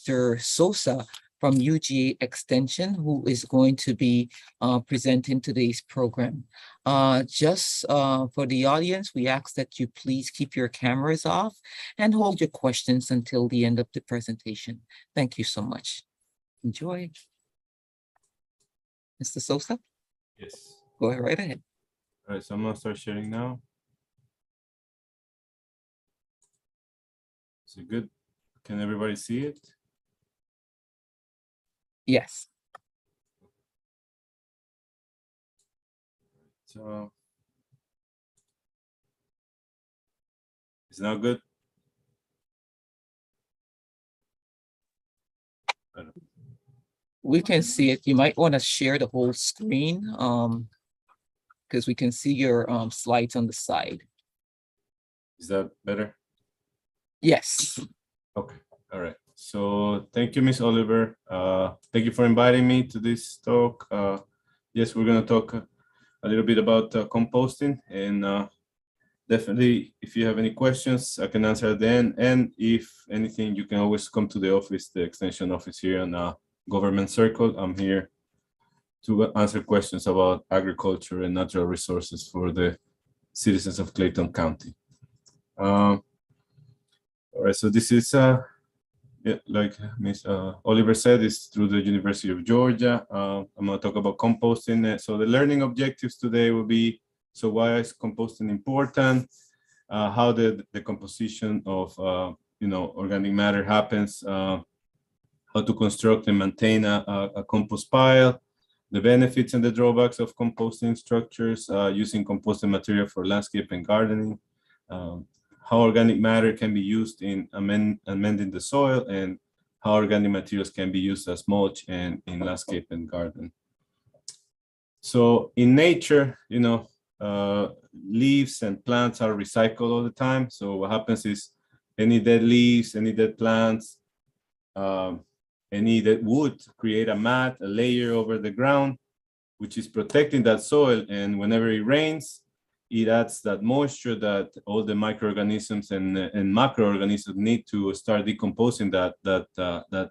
Mr. Sosa from UGA Extension, who is going to be presenting today's program. Just for the audience, we ask that you please keep your cameras off and hold your questions until the end of the presentation. Thank you so much. Enjoy. Mr. Sosa? Yes. Go right ahead. All right, so I'm gonna start sharing now. Is it good? Can everybody see it? Yes. So it's now good. We can see it. You might want to share the whole screen because we can see your slides on the side. Is that better? Yes. Okay. All right. So thank you, Miss Oliver. Thank you for inviting me to this talk. Yes, we're going to talk a little bit about composting, and definitely if you have any questions, I can answer at the end. And if anything, you can always come to the office, the extension office here on Government Circle. I'm here to answer questions about agriculture and natural resources for the citizens of Clayton County. All right, so this is, like Ms. Oliver said, it's through the University of Georgia. I'm going to talk about composting. So the learning objectives today will be, so why is composting important? How the composition of organic matter happens, how to construct and maintain a compost pile, the benefits and the drawbacks of composting structures, using composted material for landscape and gardening, how organic matter can be used in amending the soil, and how organic materials can be used as mulch and in landscape and garden. So in nature, leaves and plants are recycled all the time. So what happens is any dead leaves, any dead plants, any dead wood create a mat, a layer over the ground, which is protecting that soil. And whenever it rains, it adds that moisture that all the microorganisms and macroorganisms need to start decomposing that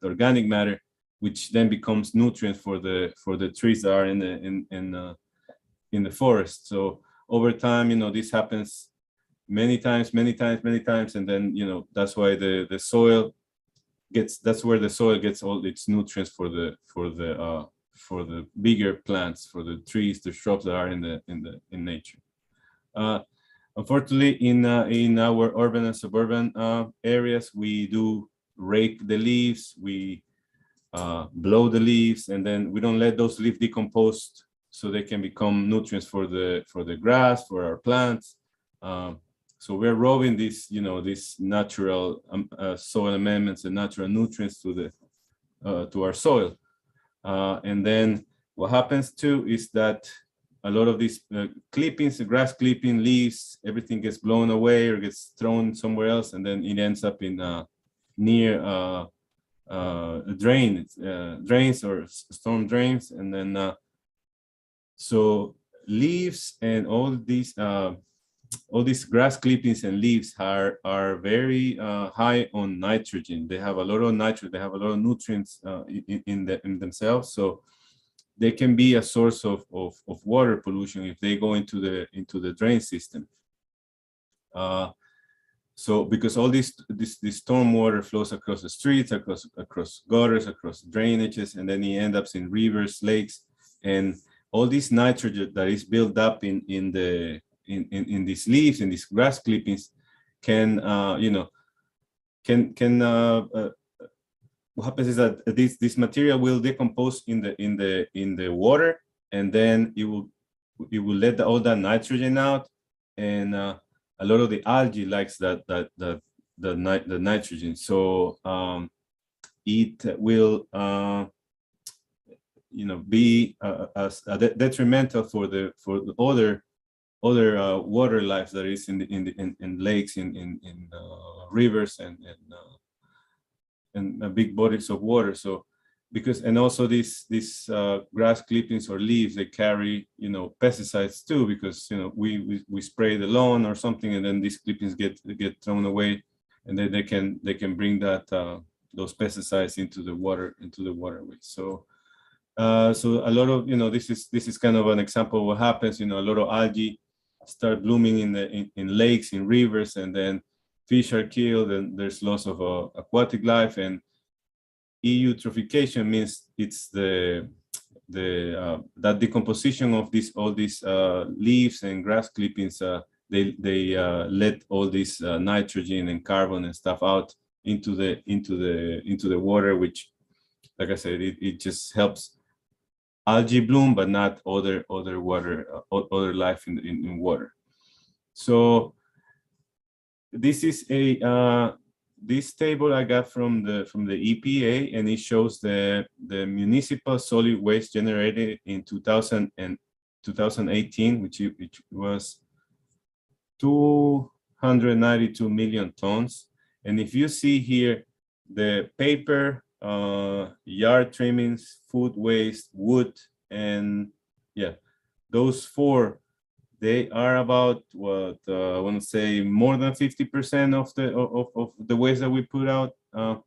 organic matter, which then becomes nutrients for the trees that are in the forest. So over time, this happens many times, and then that's why the soil that's where the soil gets all its nutrients for the bigger plants, for the trees, the shrubs that are in nature. Unfortunately, in our urban and suburban areas, we do rake the leaves, we blow the leaves, and then we don't let those leaves decompose so they can become nutrients for the grass, for our plants. So we're robbing these natural soil amendments and natural nutrients to our soil. And then what happens too is that a lot of these clippings, the grass clipping, leaves, everything gets blown away or gets thrown somewhere else, and then it ends up in near drains or storm drains. And then so leaves and all these grass clippings and leaves are very high on nitrogen. They have a lot of nitrogen. They have a lot of nutrients in themselves. So they can be a source of water pollution if they go into the drain system. So because all this storm water flows across the streets, across gutters, across drainages, and then it ends up in rivers, lakes, and all this nitrogen that is built up in these leaves, in these grass clippings, what happens is that this material will decompose in the water, and then it will let all that nitrogen out, and a lot of the algae likes the nitrogen. So it will be detrimental for the other water life that is in lakes, in rivers, and big bodies of water. So and also these grass clippings or leaves, they carry pesticides too, because we spray the lawn or something, and then these clippings get thrown away, and then they can bring that those pesticides into the waterways. So so a lot of, this is kind of an example of what happens. A lot of algae start blooming in lakes, in rivers, and then fish are killed, and there's loss of aquatic life. And eutrophication means it's that decomposition of all these leaves and grass clippings. They let all this nitrogen and carbon and stuff out into the water, which, like I said, it just helps algae bloom, but not other water, other life in water. So this is this table I got from the EPA, and it shows the municipal solid waste generated in 2018, which was 292 million tons. And if you see here, the paper, yard trimmings, food waste, wood, and those four, they are about what I want to say more than 50% of the waste that we put out. And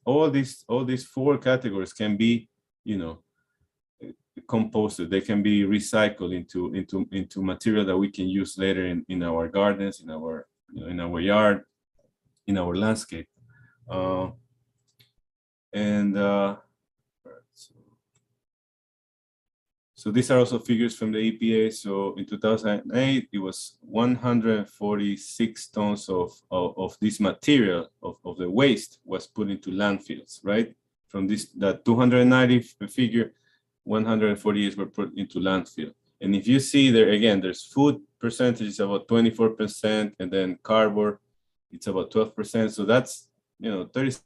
all these four categories can be, composted. They can be recycled into material that we can use later in our gardens, in our in our yard, in our landscape. So these are also figures from the EPA. So in 2008, it was 146 tons of this material, of the waste, was put into landfills, right? From that 290 figure, 148 were put into landfill. And if you see there, again, there's food percentage is about 24%, and then cardboard, it's about 12%. So that's, 30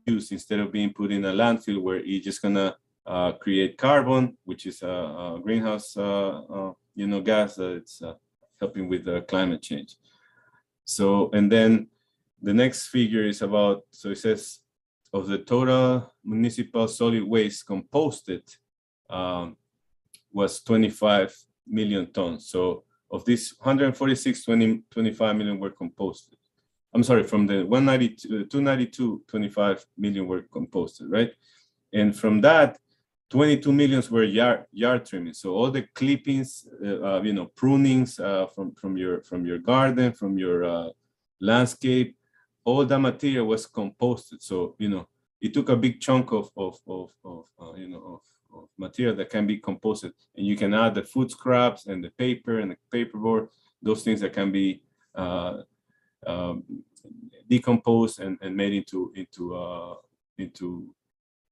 use instead of being put in a landfill where you're just gonna create carbon, which is a greenhouse, gas that's helping with climate change. So, and then the next figure is about, so it says of the total municipal solid waste composted was 25 million tons. So of this 146, 25 million were composted. I'm sorry, from the 292, 25 million were composted, right? And from that, 22 millions were yard trimming. So all the clippings, prunings from your garden, from your landscape, all that material was composted. So it took a big chunk of material that can be composted, and you can add the food scraps and the paper and the paperboard, those things that can be decomposed and made into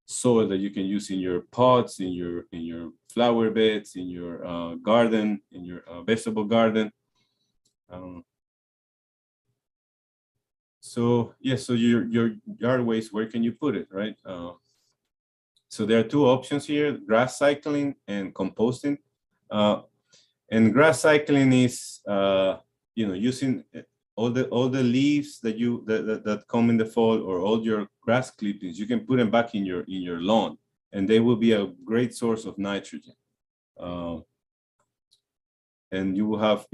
soil that you can use in your pots, in your flower beds, in your garden, in your vegetable garden. So your yard waste, where can you put it, right? So there are two options here: grass cycling and composting. And grass cycling is using all the leaves that come in the fall, or all your grass clippings. You can put them back in your lawn, and they will be a great source of nitrogen. And you will have,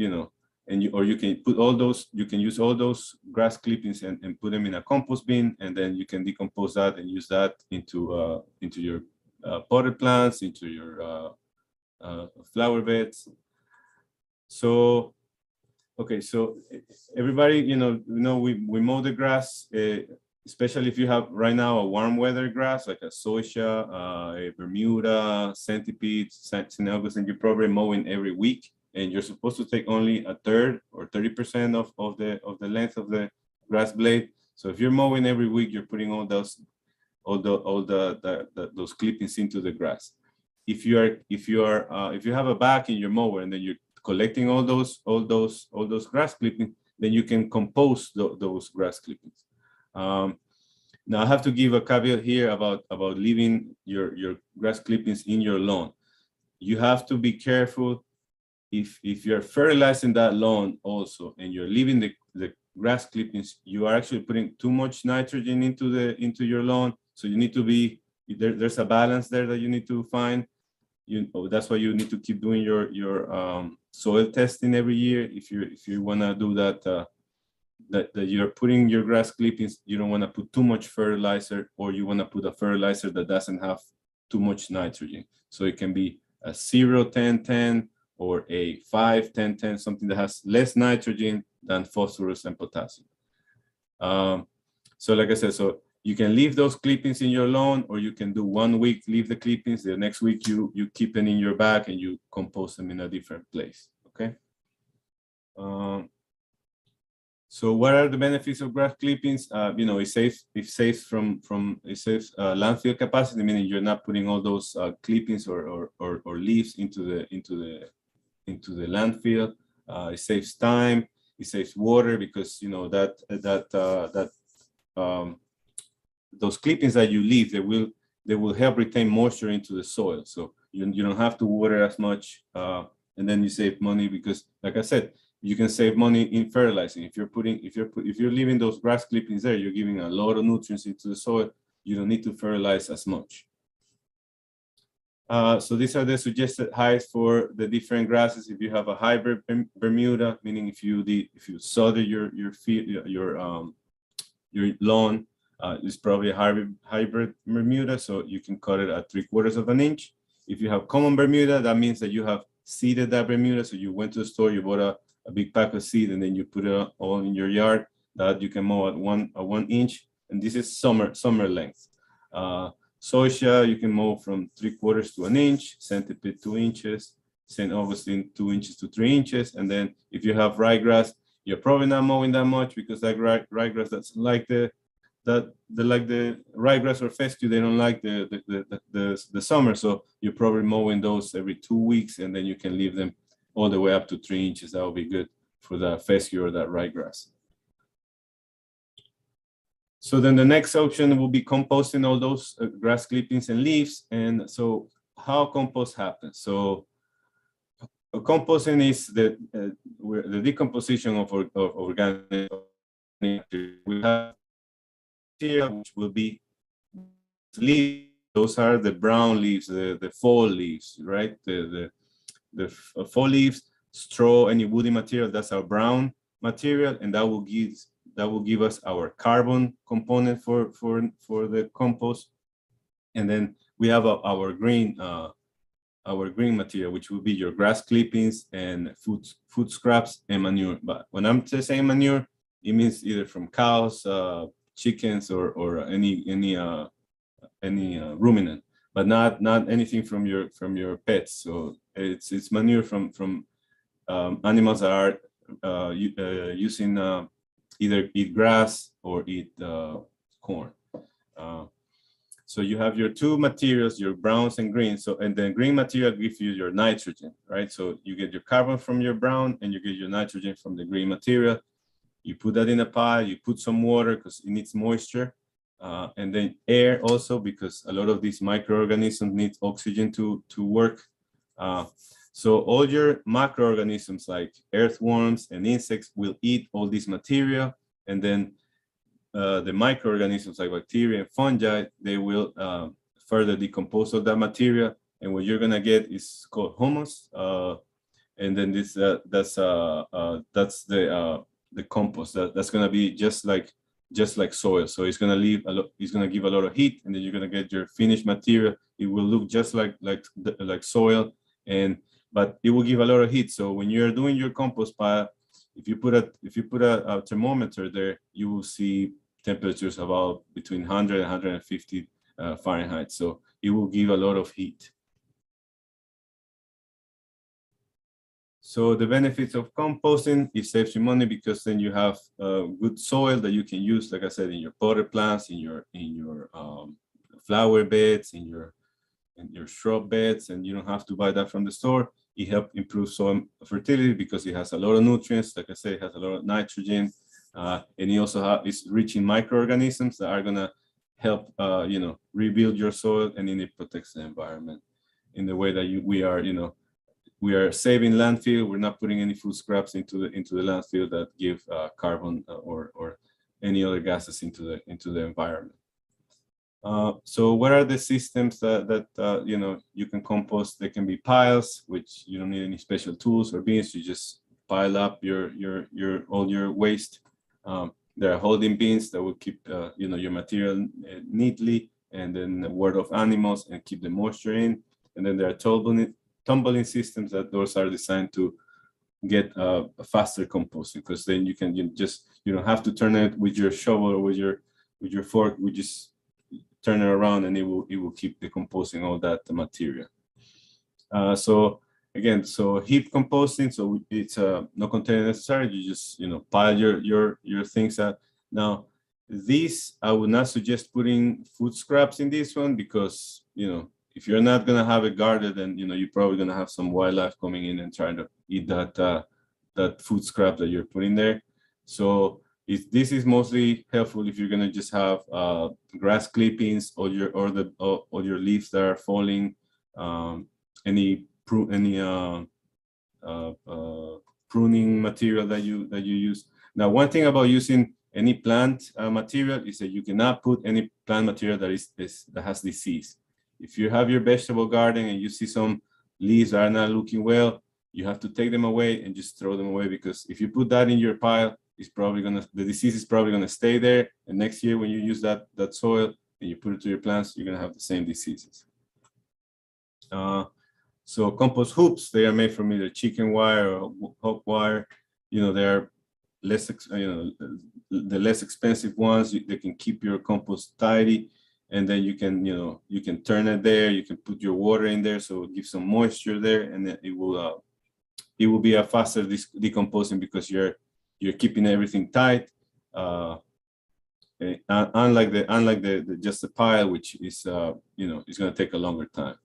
or you can put all those, you can use all those grass clippings and put them in a compost bin, and then you can decompose that and use that into your potted plants, into your flower beds. So, okay, so everybody, we mow the grass, especially if you have right now a warm weather grass like a zoysia, a Bermuda, centipede, St. Augustine. You're probably mowing every week, and you're supposed to take only a third or 30% of the length of the grass blade. So if you're mowing every week, you're putting all those clippings into the grass. If you have a back in your mower, and then you're collecting all those grass clippings, then you can compost those grass clippings. Now I have to give a caveat here about leaving your grass clippings in your lawn. You have to be careful if you're fertilizing that lawn also, and you're leaving the grass clippings, you are actually putting too much nitrogen into your lawn. So you need to be there's a balance there that you need to find. That's why you need to keep doing your soil testing every year if you want to do that that you're putting your grass clippings, you don't want to put too much fertilizer, or you want to put a fertilizer that doesn't have too much nitrogen. So it can be a 0-10-10 or a 5-10-10, something that has less nitrogen than phosphorus and potassium. So like I said, so you can leave those clippings in your lawn, or you can do 1 week, leave the clippings, the next week you keep them in your bag and you compost them in a different place, okay? So what are the benefits of grass clippings? You know, it saves landfill capacity, meaning you're not putting all those clippings or leaves into the landfill. It saves time. It saves water, because you know those clippings that you leave, they will help retain moisture into the soil. So you don't have to water as much, and then you save money, because like I said, you can save money in fertilizing. If you're leaving those grass clippings there, you're giving a lot of nutrients into the soil. You don't need to fertilize as much. So these are the suggested heights for the different grasses. If you have a hybrid Bermuda, meaning if you solder your lawn, it's probably a hybrid Bermuda, so you can cut it at 3/4 of an inch. If you have common Bermuda, that means that you have seeded that Bermuda. So you went to the store, you bought a big pack of seed, and then you put it all in your yard. That you can mow at 1 inch, and this is summer length. Zoysia, you can mow from 3/4 to 1 inch, centipede 2 inches, St. Augustine 2 inches to 3 inches, and then if you have ryegrass, you're probably not mowing that much, because that ryegrass doesn't like the ryegrass or fescue. They don't like the summer, so you're probably mowing those every 2 weeks, and then you can leave them all the way up to 3 inches. That will be good for that fescue or that ryegrass. So then the next option will be composting all those grass clippings and leaves. And so how compost happens? So composting is the decomposition of organic material. We have material which will be leaves. Those are the brown leaves, the fall leaves, right? The fall leaves, straw, any woody material, that's our brown material, and that will give us our carbon component for the compost. And then we have our green material, which will be your grass clippings and food scraps and manure. But when I'm saying manure, it means either from cows, chickens, or any ruminant, but not anything from your pets. So it's manure from animals that are using either eat grass or eat corn. So you have your two materials, your browns and greens. So, and then green material gives you your nitrogen, right? So you get your carbon from your brown and you get your nitrogen from the green material. You put that in a pile, you put some water because it needs moisture, and then air also, because a lot of these microorganisms need oxygen to work. So all your macroorganisms like earthworms and insects will eat all this material, and then the microorganisms like bacteria and fungi, they will further decompose of that material, and what you're gonna get is called humus, and then this that's the compost. That's gonna be just like soil. So it's gonna leave it's gonna give a lot of heat, and then you're gonna get your finished material. It will look just like soil, but it will give a lot of heat. So when you're doing your compost pile, if you put a thermometer there, you will see temperatures about between 100 and 150 Fahrenheit. So it will give a lot of heat. So the benefits of composting, it saves you money because then you have good soil that you can use, like I said, in your potted plants, in your flower beds, in your shrub beds, and you don't have to buy that from the store. It helps improve soil fertility because it has a lot of nutrients. Like I say, it has a lot of nitrogen, and it also is rich in microorganisms that are gonna help, rebuild your soil, and then it protects the environment in the way that we are saving landfill. We're not putting any food scraps into the landfill that give carbon or any other gases into the environment. So what are the systems that you can compost? They can be piles, which you don't need any special tools or bins. You just pile up all your waste. There are holding bins that will keep your material neatly, and then the word of animals and keep the moisture in. And then there are tumbling systems that those are designed to get a faster composting, because then you don't have to turn it with your shovel or with your fork. We just turn it around and it will keep decomposing all that material. So again, heap composting, so it's no container necessary. You just pile your things out. Now, this I would not suggest putting food scraps in this one, because if you're not gonna have it guarded, then you're probably gonna have some wildlife coming in and trying to eat that food scrap that you're putting there. So this is mostly helpful if you're gonna just have grass clippings or your leaves that are falling, any pruning material that you use. Now, one thing about using any plant material is that you cannot put any plant material that has disease. If you have your vegetable garden and you see some leaves that are not looking well, you have to take them away and just throw them away, because if you put that in your pile, the disease is probably gonna stay there, and next year when you use that soil and you put it to your plants, you're gonna have the same diseases. So compost hoops, they are made from either chicken wire or hog wire. They are less, the less expensive ones. They can keep your compost tidy, and then you can turn it there. You can put your water in there, so give some moisture there, and then it will be a faster decomposing, because you're keeping everything tight. Unlike the just the pile, which is it's going to take a longer time.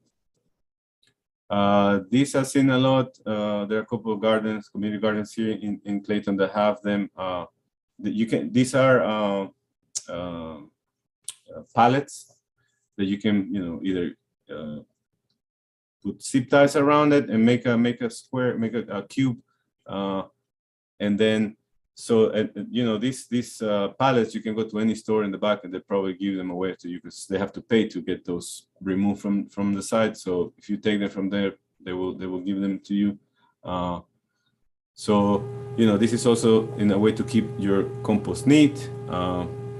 These I've seen a lot. There are a couple of community gardens here in Clayton that have them. These are pallets that you can either put zip ties around it and make a square, make a cube, and then these pallets, you can go to any store in the back and they probably give them away to you, because they have to pay to get those removed from the site. So if you take them from there, they will give them to you. This is also in a way to keep your compost neat.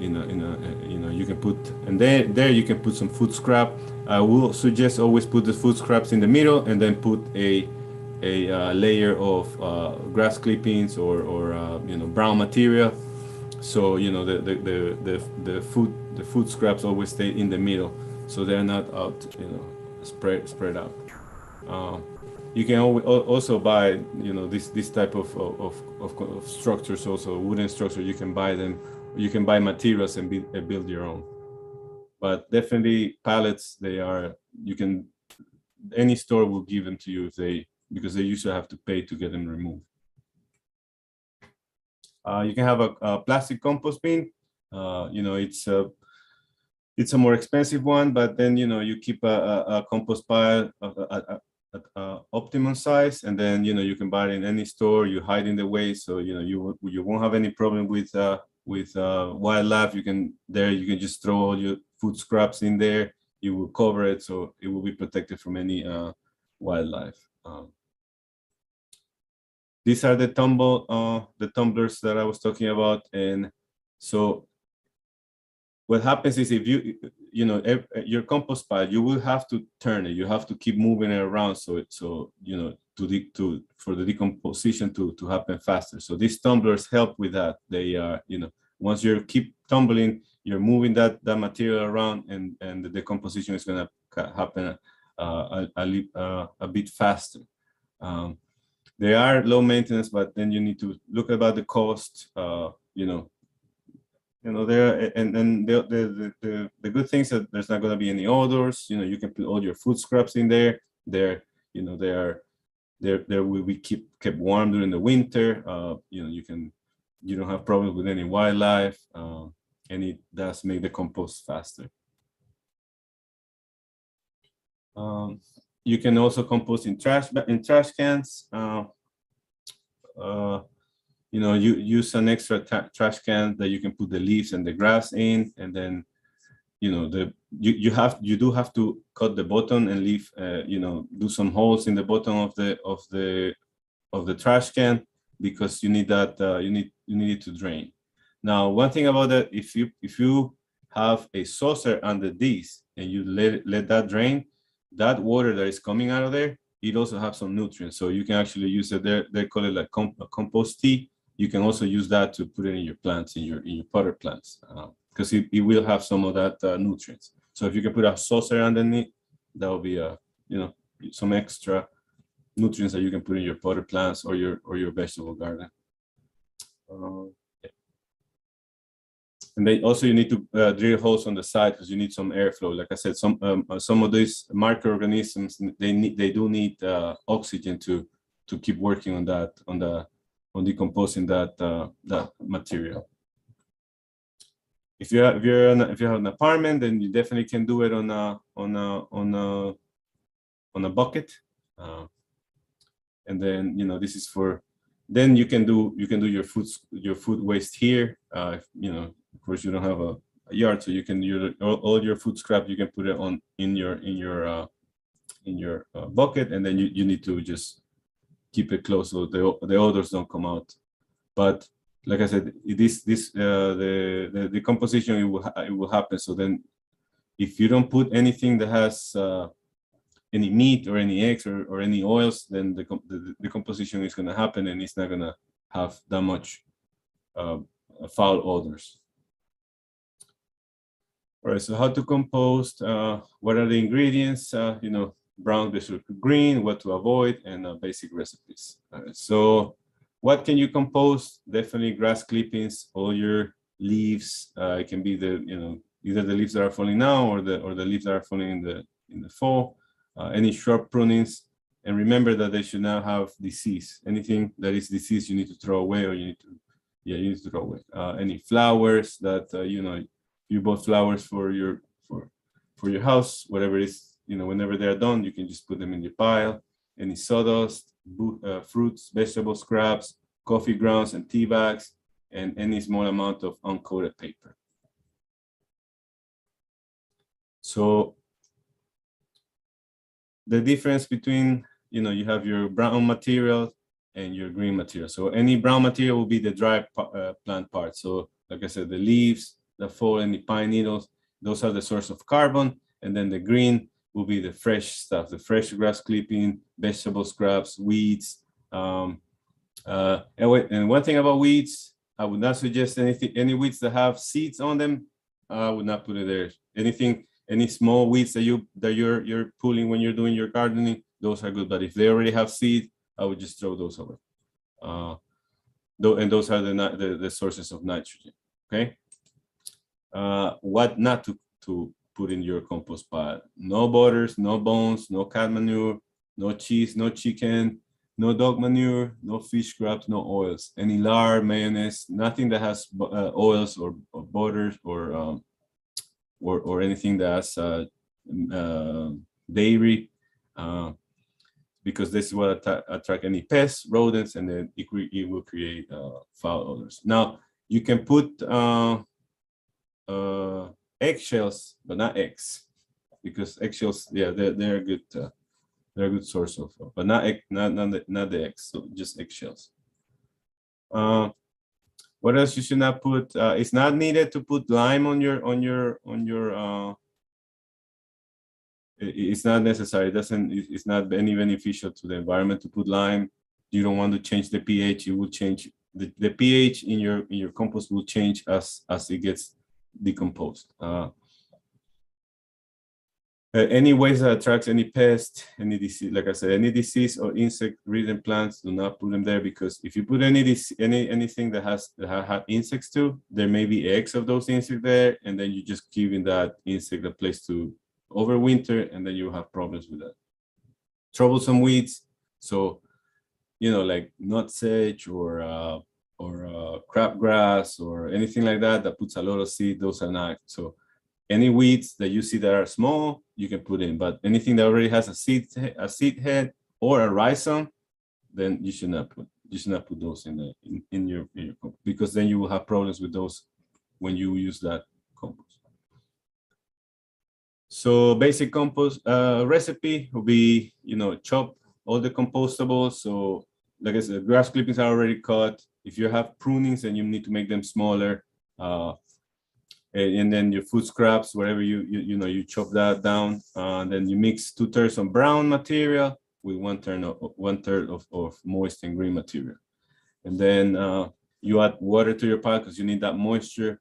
You can put, and there you can put some food scrap. I will suggest always put the food scraps in the middle, and then put a layer of grass clippings or brown material. So the food scraps always stay in the middle, so they're not out spread out. You can also buy this type of structures, also wooden structure. You can buy them. You can buy materials and build your own. But definitely pallets, any store will give them to you because they usually have to pay to get them removed. You can have a plastic compost bin. It's a more expensive one, but then you keep a compost pile at optimum size, and then you can buy it in any store. You hide in the waste, so you won't have any problem with wildlife. You can just throw all your food scraps in there. You will cover it, so it will be protected from any wildlife. These are the tumblers that I was talking about. And so what happens is, if your compost pile, you will have to turn it. You have to keep moving it around, for the decomposition to happen faster. So these tumblers help with that. They are, once you keep tumbling, you're moving that material around, and the decomposition is going to happen a bit faster. They are low maintenance, but then you need to look about the cost. There, and then the good things that there's not going to be any odors. You can put all your food scraps in there. They will be kept warm during the winter. You don't have problems with any wildlife, and it does make the compost faster. You can also compost in trash cans. You use an extra trash can that you can put the leaves and the grass in, and then you do have to cut the bottom and leave do some holes in the bottom of the trash can, because you need that you need it to drain. Now, one thing about that, if you have a saucer under these and you let that drain, that water that is coming out of there, it also has some nutrients. So you can actually use it there. They call it like compost tea. You can also use that to put it in your plants, in your potted plants, because it will have some of that nutrients. So if you can put a saucer underneath, that will be some extra nutrients that you can put in your potted plants or your vegetable garden. And then also you need to drill holes on the side because you need some airflow. Like I said, some of these microorganisms, they do need oxygen to keep working on decomposing that material. If you have an apartment, then you definitely can do it on a bucket. And then this is for. Then you can do your food waste here. Of course, you don't have a yard, so you can use all your food scrap. You can put it in your bucket, and then you need to just keep it closed so the odors don't come out. But like I said, the decomposition it will happen. So then, if you don't put anything that has any meat or any eggs or any oils, then the decomposition is going to happen, and it's not going to have that much foul odors. All right, so how to compost? What are the ingredients? Brown versus green, what to avoid, and basic recipes. So what can you compost? Definitely grass clippings, all your leaves. It can be either the leaves that are falling now or the leaves that are falling in the fall. Any shrub prunings, and remember that they should not have disease. Anything that is diseased, you need to throw away, or you need to throw away. Any flowers that you bought flowers for your house, whatever it is, whenever they are done, you can just put them in your pile. Any sawdust, fruits, vegetable scraps, coffee grounds, and tea bags, and any small amount of uncoated paper. So the difference between, you have your brown material and your green material. So any brown material will be the dry plant part. So like I said, the leaves, the fall, and the pine needles, those are the source of carbon. And then the green will be the fresh stuff, the fresh grass clipping, vegetable scraps, weeds. And one thing about weeds, I would not suggest any weeds that have seeds on them. I would not put it there. Any small weeds that you're pulling when you're doing your gardening, those are good. But if they already have seed, I would just throw those away. And those are the sources of nitrogen. Okay. What not to put in your compost pile? No butters, no bones, no cat manure, no cheese, no chicken, no dog manure, no fish scraps, no oils. Any lard, mayonnaise, nothing that has oils or butters or anything that's dairy, because this is what attract any pests, rodents, and then it will create foul odors. Now you can put eggshells, but not eggs, because eggshells, yeah, they're a good they're a good source of, but not the eggs, so just eggshells. What else you should not put? It's not needed to put lime on your it's not necessary. It's not any beneficial to the environment to put lime. You don't want to change the pH. It will change the pH in your compost will change as it gets decomposed. Any waste that attracts any pest, any disease, like I said, any disease or insect-ridden plants, do not put them there, because if you put anything that has insects too, there may be eggs of those insects there, and then you just giving that insect a place to overwinter, and then you have problems with that. Troublesome weeds, so like nutsedge or crabgrass or anything like that puts a lot of seed, those are not. So any weeds that you see that are small, you can put in, but anything that already has a seed head or a rhizome, then you should not put those in your compost, because then you will have problems with those when you use that compost. So basic compost recipe will be, chop all the compostables. So like I said, grass clippings are already cut. If you have prunings and you need to make them smaller, And then your food scraps, wherever you chop that down. Then you mix 2/3 of brown material with 1/3 of moist and green material. And then you add water to your pile because you need that moisture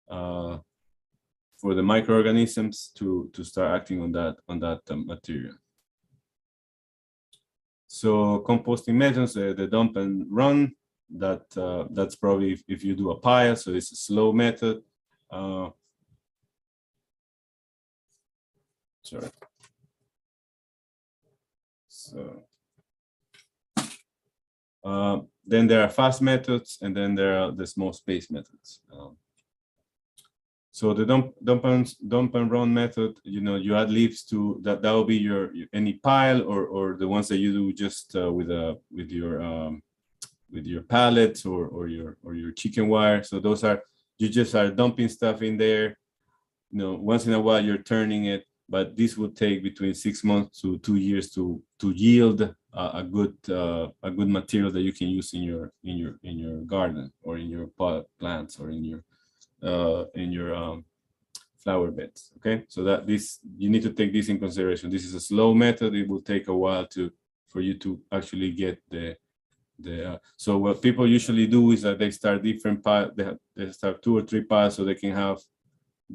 for the microorganisms to start acting on that material. So composting methods, the dump and run, that's probably if you do a pile, so it's a slow method. Sorry. So then there are fast methods, and then there are the small space methods. So the dump and run method, you add leaves to that. That will be your any pile or the ones that you do just with your pallets or your chicken wire. So those are, you just are dumping stuff in there. Once in a while you're turning it, but this would take between 6 months to 2 years to yield a good material that you can use in your garden or in your pot plants or in your flower beds. Okay, so that you need to take this in consideration. This is a slow method. It will take a while for you to actually get so what people usually do is that they start different piles. They start 2 or 3 piles so they can have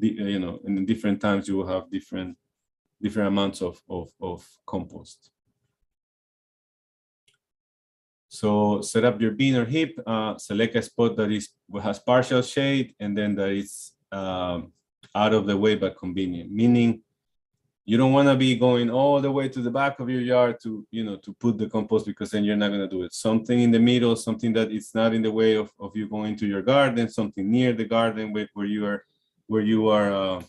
in different times you will have different amounts of compost. So set up your bin or heap, select a spot that has partial shade and then that is out of the way but convenient, meaning you don't want to be going all the way to the back of your yard to put the compost, because then you're not going to do it. Something in the middle, something that is not in the way of you going to your garden, something near the garden where you are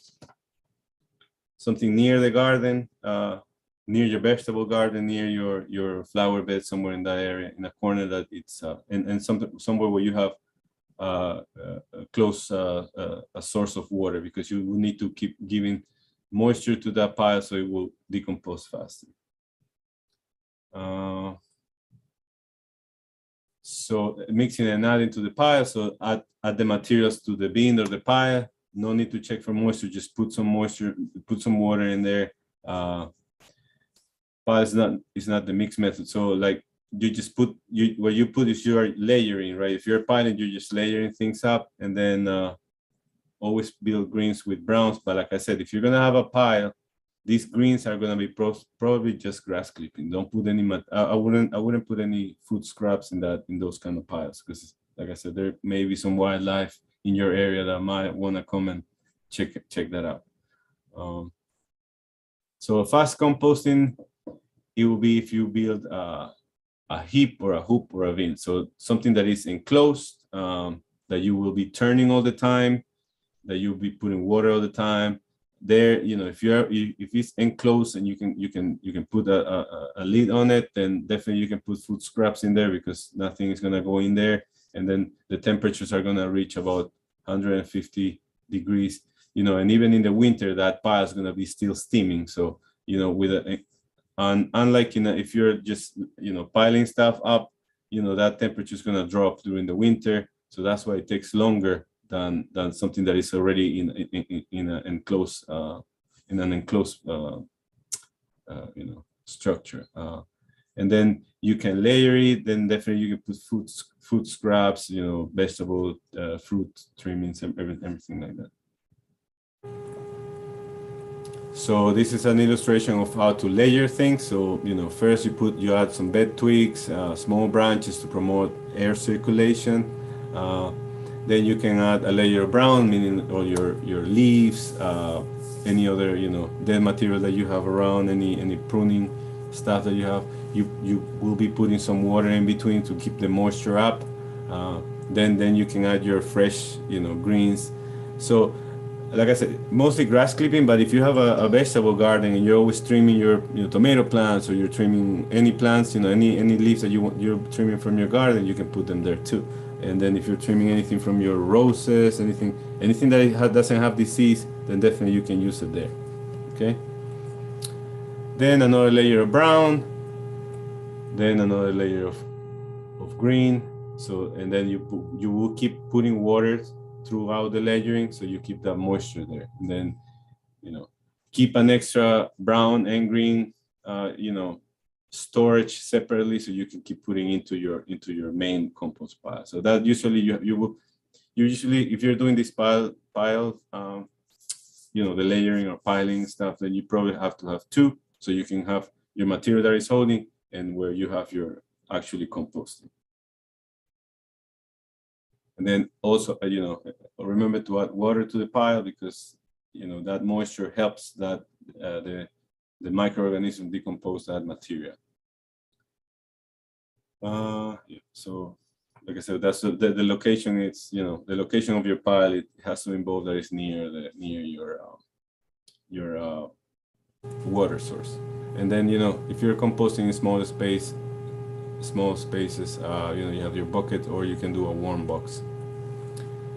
something near the garden, near your vegetable garden, near your flower bed, somewhere in that area, in a corner that it's and somewhere where you have close a source of water, because you will need to keep giving moisture to that pile so it will decompose faster. So mixing and adding to the pile. So add the materials to the bin or the pile. No need to check for moisture. Just put some moisture, put some water in there. Pile is not the mix method. So like you just put what you put is you are layering, right? If you're piling, you're just layering things up, and then always build greens with browns. But like I said, if you're gonna have a pile, these greens are gonna be probably just grass clipping. Don't put any. I wouldn't put any food scraps in those kind of piles, because like I said, there may be some wildlife in your area that might want to come and check that out. So fast composting, it will be if you build a heap or a hoop or a bin. So something that is enclosed, that you will be turning all the time, that you'll be putting water all the time. There, if it's enclosed and you can put a lid on it, then definitely you can put food scraps in there, because nothing is gonna go in there. And then the temperatures are gonna reach about 150 degrees, and even in the winter, that pile is gonna be still steaming. So, unlike, if you're just, piling stuff up, that temperature is gonna drop during the winter. So that's why it takes longer than something that is already in an enclosed structure. And then you can layer it. Then definitely you can put food scraps, vegetable, fruit trimmings, and everything like that. So this is an illustration of how to layer things. So first you add some bed twigs, small branches to promote air circulation. Then you can add a layer of brown, meaning all your leaves, any other dead material that you have around, any pruning stuff that you have. You will be putting some water in between to keep the moisture up. Then you can add your fresh greens. So like I said, mostly grass clipping, but if you have a vegetable garden and you're always trimming your tomato plants, or you're trimming any plants, any leaves that you're trimming from your garden, you can put them there too. And then if you're trimming anything from your roses, anything that doesn't have disease, then definitely you can use it there. Okay. Then another layer of brown. Then another layer of green. So, and then you will keep putting water throughout the layering, so you keep that moisture there. And then, you know, keep an extra brown and green, you know, storage separately, so you can keep putting into your main compost pile. So that usually you usually, if you're doing this pile, you know, the layering or piling stuff, then you probably have to have two, so you can have your material that is holding and where you have your actually composting. And then also, you know, remember to add water to the pile, because, you know, that moisture helps that the microorganism decompose that material. Yeah, so like I said, that's the location. It's, you know, the location of your pile. It has to involve that it's near your water source. And then, you know, if you're composting in small spaces, you know, you have your bucket, or you can do a worm box.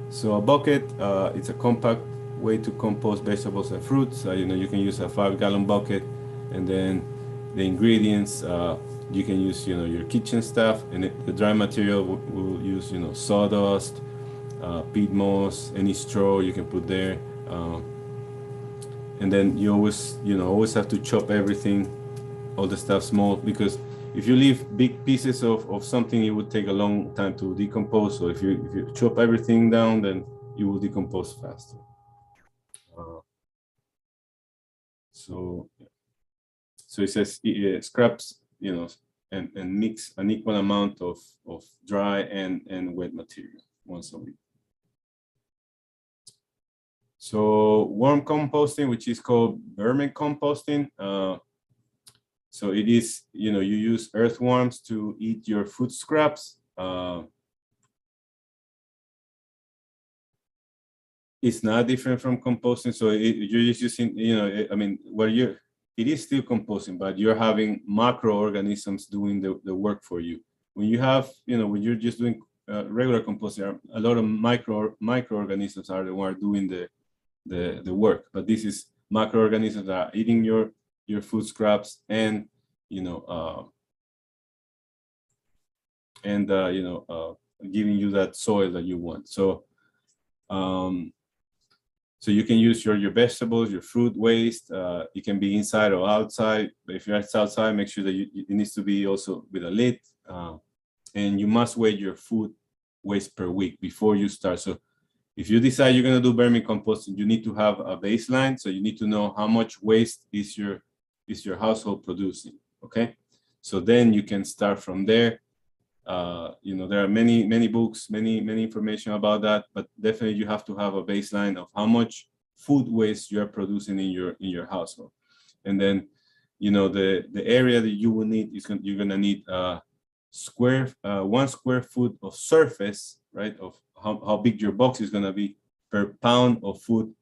So a bucket, it's a compact way to compost vegetables and fruits. You know, you can use a 5-gallon bucket, and then the ingredients, you can use, you know, your kitchen stuff, and the dry material will use, you know, sawdust, peat moss, any straw you can put there. And then you always, you know, always have to chop everything, all the stuff small, because if you leave big pieces of something, it would take a long time to decompose. So if you chop everything down, then you will decompose faster. So it says scraps, you know, and mix an equal amount of dry and wet material once a week. So worm composting, which is called vermicomposting. So it is, you know, you use earthworms to eat your food scraps. It's not different from composting. So you're just using, you know, I mean, it is still composting, but you're having microorganisms doing the work for you. When you have, you know, when you're just doing regular composting, a lot of microorganisms are the ones doing the work. But this is microorganisms that are eating your food scraps, and, you know, giving you that soil that you want. So so you can use your vegetables, your fruit waste. It can be inside or outside. But if you're outside, make sure that it needs to be also with a lid. And you must weigh your food waste per week before you start. So if you decide you're going to do vermicomposting, you need to have a baseline. So you need to know how much waste is your household producing. Okay, so then you can start from there. You know, there are many books, many information about that, but definitely you have to have a baseline of how much food waste you are producing in your household. And then, you know, the area that you will need is you're going to need 1 square foot of surface, right, of how big your box is going to be per pound of food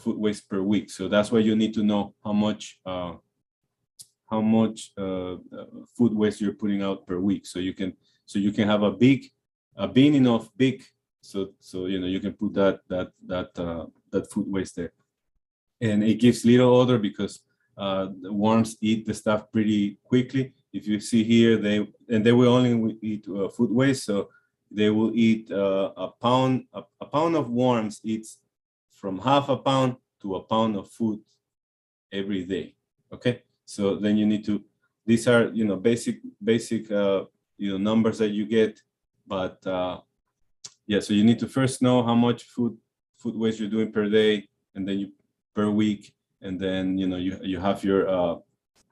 waste per week. So that's why you need to know how much food waste you're putting out per week, so you can have a bin enough big, so you know, you can put that food waste there. And it gives little odor because the worms eat the stuff pretty quickly. If you see here, they will only eat food waste, so they will eat a pound of worms eats from half a pound to a pound of food every day. Okay, so then you need to, these are, you know, basic you know, numbers that you get, but yeah, so you need to first know how much food waste you're doing per day, and then per week, and then, you know, you have your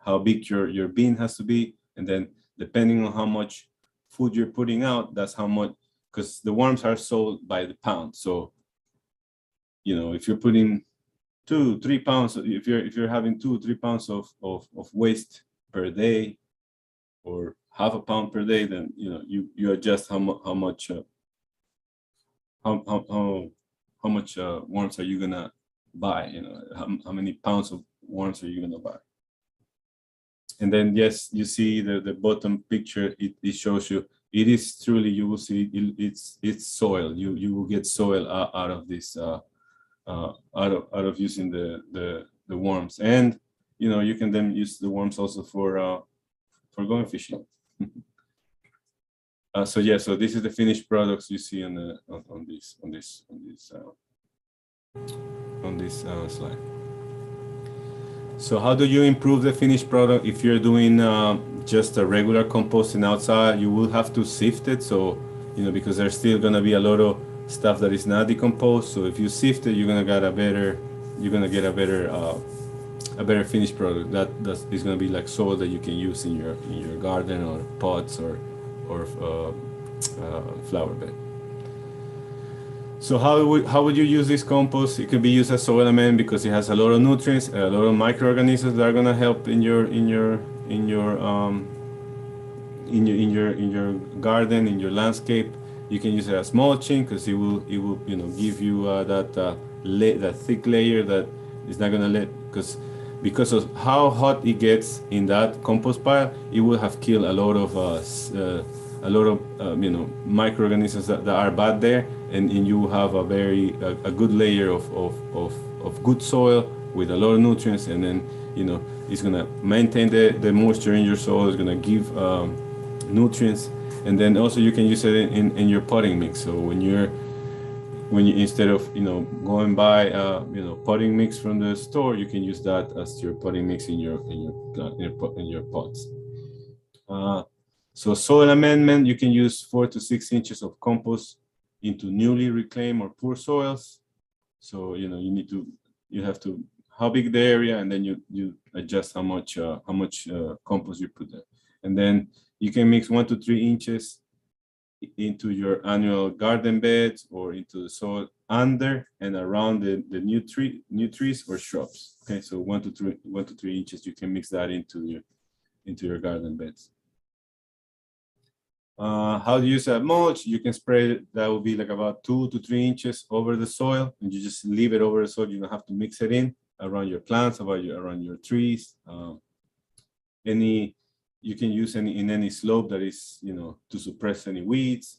how big your bin has to be, and then depending on how much food you're putting out, that's how much, because the worms are sold by the pound. So, you know, if you're putting 2-3 pounds, if you're having 2-3 pounds of waste per day, or half a pound per day, then, you know, you adjust how much worms are you gonna buy, you know, how many pounds of worms are you gonna buy. And then, yes, you see the bottom picture, it shows you, it is truly, you will see it's soil. You will get soil out of this, out of using the worms. And, you know, you can then use the worms also for going fishing. So yeah, so this is the finished products you see on the on this slide. So how do you improve the finished product? If you're doing just a regular composting outside, you will have to sift it. So, you know, because there's still gonna be a lot of stuff that is not decomposed. So if you sift it, you're gonna get a better finished product. That is gonna be like soil that you can use in your garden or pots or flower bed. So how would you use this compost? It could be used as soil amendment because it has a lot of nutrients, a lot of microorganisms that are gonna help in your garden, in your landscape. You can use it as mulching because it will give you that thick layer that is not gonna let because of how hot it gets in that compost pile, it will have killed a lot of microorganisms that are bad there, and you have a good layer of good soil with a lot of nutrients, and then it's gonna maintain the moisture in your soil. It's gonna give nutrients, and then also you can use it in your potting mix. So when you instead of going by potting mix from the store, you can use that as your potting mix in your pots. So soil amendment, you can use 4 to 6 inches of compost into newly reclaimed or poor soils. So you have to how big the area, and then you adjust how much compost you put there, and then you can mix 1 to 3 inches into your annual garden beds or into the soil under and around the new trees or shrubs. Okay, so 1 to 3 inches, you can mix that into your garden beds. How do you use that mulch? You can spray it. That will be like about 2 to 3 inches over the soil, and you just leave it over the soil. You don't have to mix it in around your plants, around your trees. You can use in any slope that is to suppress any weeds.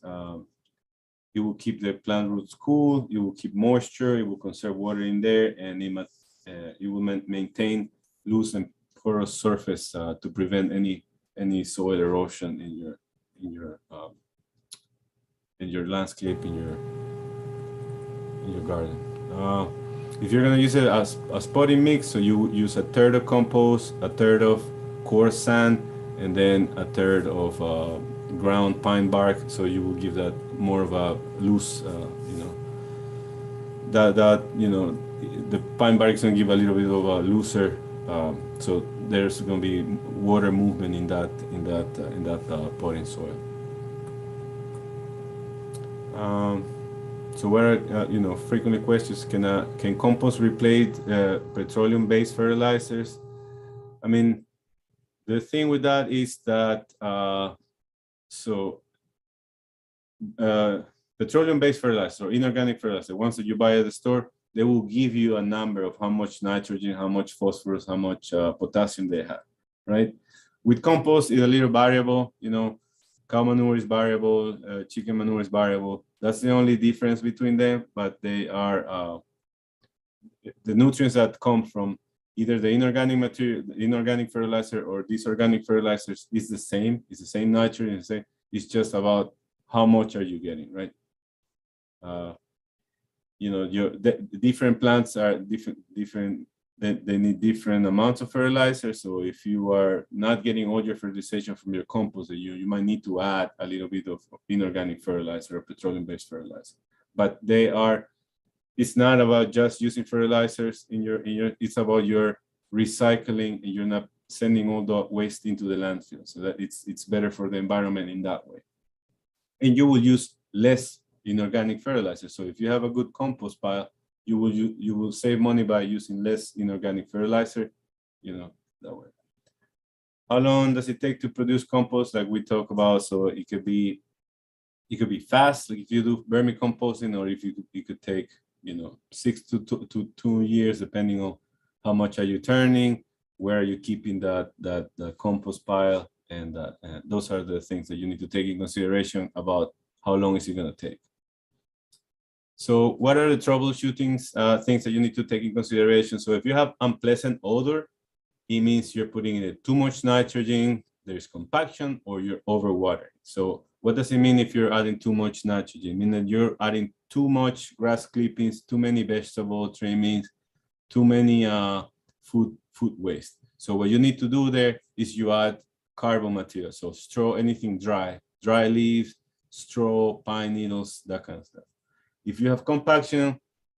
It will keep the plant roots cool. It will keep moisture. It will conserve water in there, and it will maintain loose and porous surface to prevent any soil erosion in your landscape, in your garden. If you're gonna use it as potting mix, so you use a third of compost, a third of coarse sand, and then a third of ground pine bark. So you will give that more of a loose, the pine bark is gonna give a little bit of a looser. So there's going to be water movement in that potting soil. So what are frequently questions? Can compost replace petroleum-based fertilizers? I mean, the thing with that is that petroleum-based fertilizer or inorganic fertilizer, once that you buy at the store, they will give you a number of how much nitrogen, how much phosphorus, how much potassium they have, right? With compost, it's a little variable. Cow manure is variable, chicken manure is variable. That's the only difference between them, but they are the nutrients that come from either the inorganic material, the inorganic fertilizer, or these organic fertilizers is the same. It's the same nitrogen. It's just about how much are you getting, right? The different plants are different. They need different amounts of fertilizer. So if you are not getting all your fertilization from your compost, you might need to add a little bit of inorganic fertilizer or petroleum-based fertilizer. But it's not about just using fertilizers it's about your recycling, and you're not sending all the waste into the landfill. So that it's better for the environment in that way. And you will use less inorganic fertilizer. So if you have a good compost pile, you will save money by using less inorganic fertilizer, that way. How long does it take to produce compost, like we talk about? So it could be fast, like if you do vermicomposting, or if it could take 6 to 2 years, depending on how much are you turning, where are you keeping the compost pile, and those are the things that you need to take in consideration about how long is it going to take. So what are the troubleshooting things that you need to take in consideration? So if you have unpleasant odor, it means you're putting in too much nitrogen, there's compaction, or you're overwatering. So what does it mean if you're adding too much nitrogen? I mean that you're adding too much grass clippings, too many vegetable trimmings, too many food waste. So what you need to do there is you add carbon material. So straw, anything dry leaves, straw, pine needles, that kind of stuff. If you have compaction,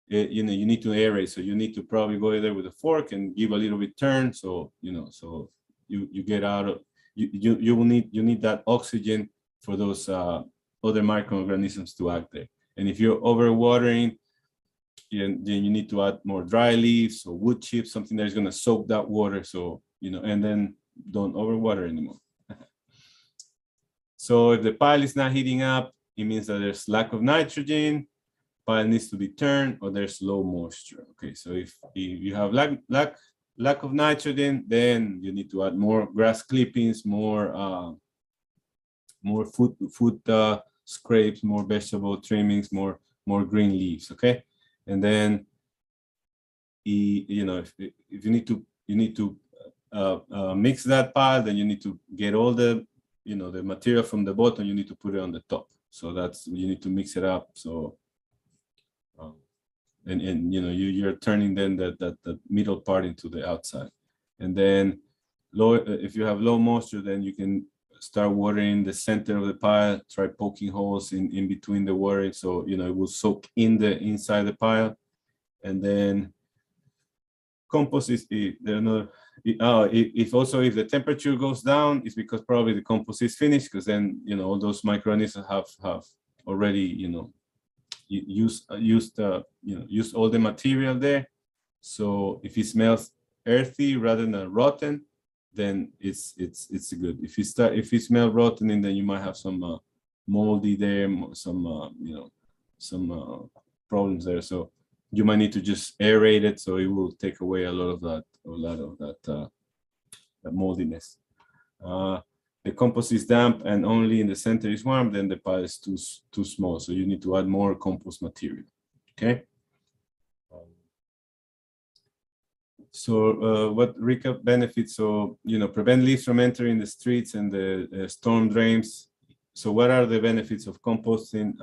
you need to aerate. So you need to probably go there with a fork and give a little bit turn. So, so you get out of, you need that oxygen for those other microorganisms to act there. And if you're overwatering, then you need to add more dry leaves or wood chips, something that is going to soak that water. So, and then don't overwater anymore. So if the pile is not heating up, it means that there's lack of nitrogen, pile needs to be turned, or there's low moisture. Okay, so if you have lack of nitrogen, then you need to add more grass clippings, more food scrapes, more vegetable trimmings, more green leaves. Okay, and then if you need to mix that pile, then you need to get all the the material from the bottom. You need to put it on the top. So that's, you need to mix it up. So and you're turning then that middle part into the outside. And then if you have low moisture, then you can start watering the center of the pile. Try poking holes in between the watering, so it will soak in the inside the pile. And then compost is another. If the temperature goes down, it's because probably the compost is finished, because then all those microorganisms have already used all the material there. So if it smells earthy rather than rotten, then it's good. If it smells rotten, and then you might have some moldy there, some problems there. So you might need to just aerate it, so it will take away a lot of that moldiness. The compost is damp and only in the center is warm, then the pile is too small. So you need to add more compost material. Okay. So what recap benefits? So, prevent leaves from entering the streets and the storm drains. So what are the benefits of composting?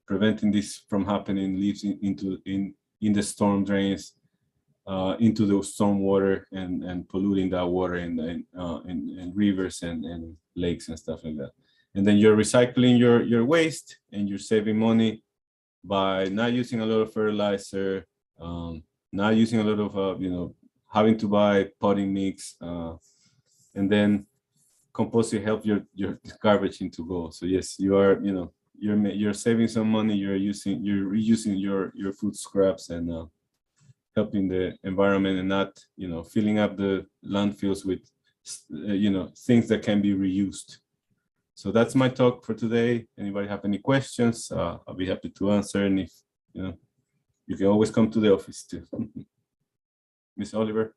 Preventing this from happening, leaves in the storm drains, into the storm water, and polluting that water in rivers and lakes and stuff like that. And then you're recycling your waste, and you're saving money by not using a lot of fertilizer, not using a lot of having to buy potting mix, and then composting helps your garbage to go. So yes, you are you're saving some money. You're reusing your food scraps and helping the environment, and not filling up the landfills with things that can be reused. So that's my talk for today. Anybody have any questions? I'll be happy to answer. And if you can always come to the office too. Miss Oliver.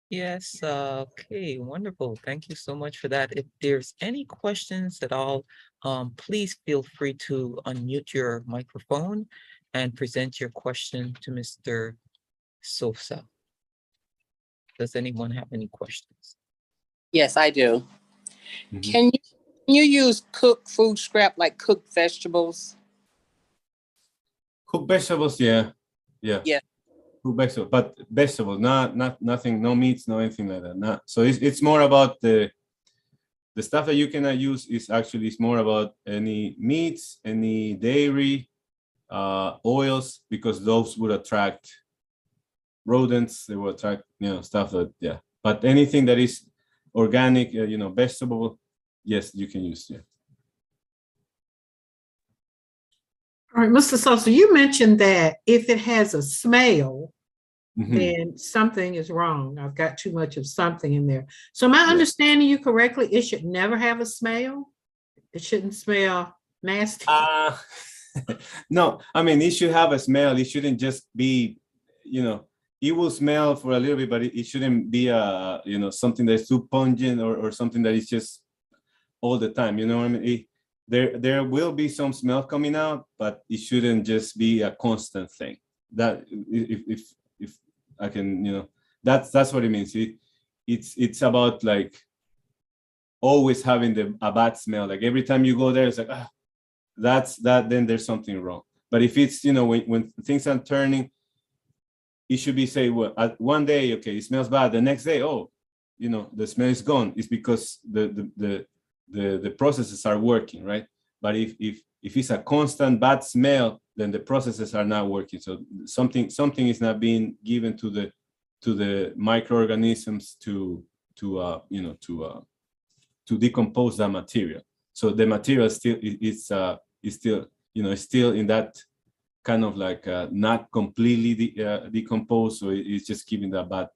Yes, okay, wonderful. Thank you so much for that. If there's any questions at all, please feel free to unmute your microphone and present your question to Mr. Sosa. Does anyone have any questions? Yes, I do. Mhm. Can you use cooked food scrap, like cooked vegetables? Cooked vegetables, yeah. Yeah. Cooked vegetables, but vegetables, not nothing, no meats, no anything like that. So it's more about the stuff that you cannot use is more about any meats, any dairy, oils, because those would attract rodents. They will attract stuff that, yeah. But anything that is organic, vegetable, yes, you can use. Yeah. All right, Mr. Sosa, you mentioned that if it has a smell, Mhm. then something is wrong. I've got too much of something in there. So am I Yeah. understanding you correctly? It should never have a smell? It shouldn't smell nasty? No, I mean, it should have a smell. It shouldn't just be, it will smell for a little bit, but it shouldn't be something that's too pungent or something that is just all the time. You know what I mean? There will be some smell coming out, but it shouldn't just be a constant thing. That if I can, that's what it means. It's about like always having a bad smell. Like every time you go there, it's like, then there's something wrong. But if it's, when things are turning, it should be say, well, one day, okay, it smells bad. The next day, the smell is gone. It's because the processes are working, right? But if it's a constant bad smell, then the processes are not working. So something is not being given to the microorganisms to decompose that material. So the material still is still in that kind of like not completely decomposed. So it's just giving that bad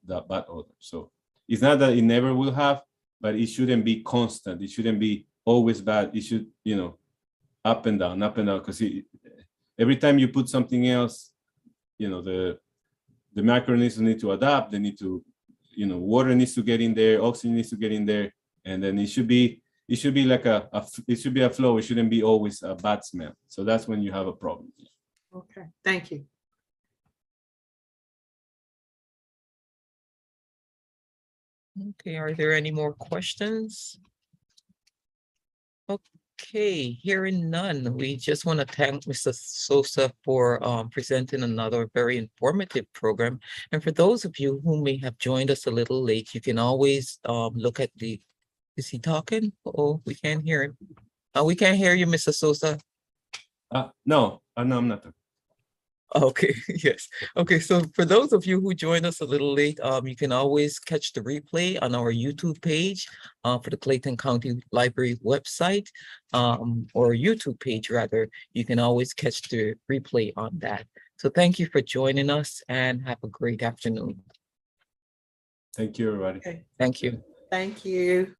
odor. So it's not that it never will have, but it shouldn't be constant. It shouldn't be always bad. It should, up and down, because every time you put something else, the microorganisms need to adapt. They need to, water needs to get in there, oxygen needs to get in there, and then it should be like it should be a flow. It shouldn't be always a bad smell. So that's when you have a problem. Okay, thank you. Okay, are there any more questions? Okay, hearing none, we just want to thank Mr. Sosa for presenting another very informative program. And for those of you who may have joined us a little late, you can always look at is he talking? Oh, we can't hear him. We can't hear you, Mr. Sosa. No, I'm not. Okay, yes. Okay, so for those of you who joined us a little late, you can always catch the replay on our YouTube page for the Clayton County Library website, or YouTube page rather. You can always catch the replay on that. So thank you for joining us and have a great afternoon. Thank you, everybody. Okay, Thank you. thank you.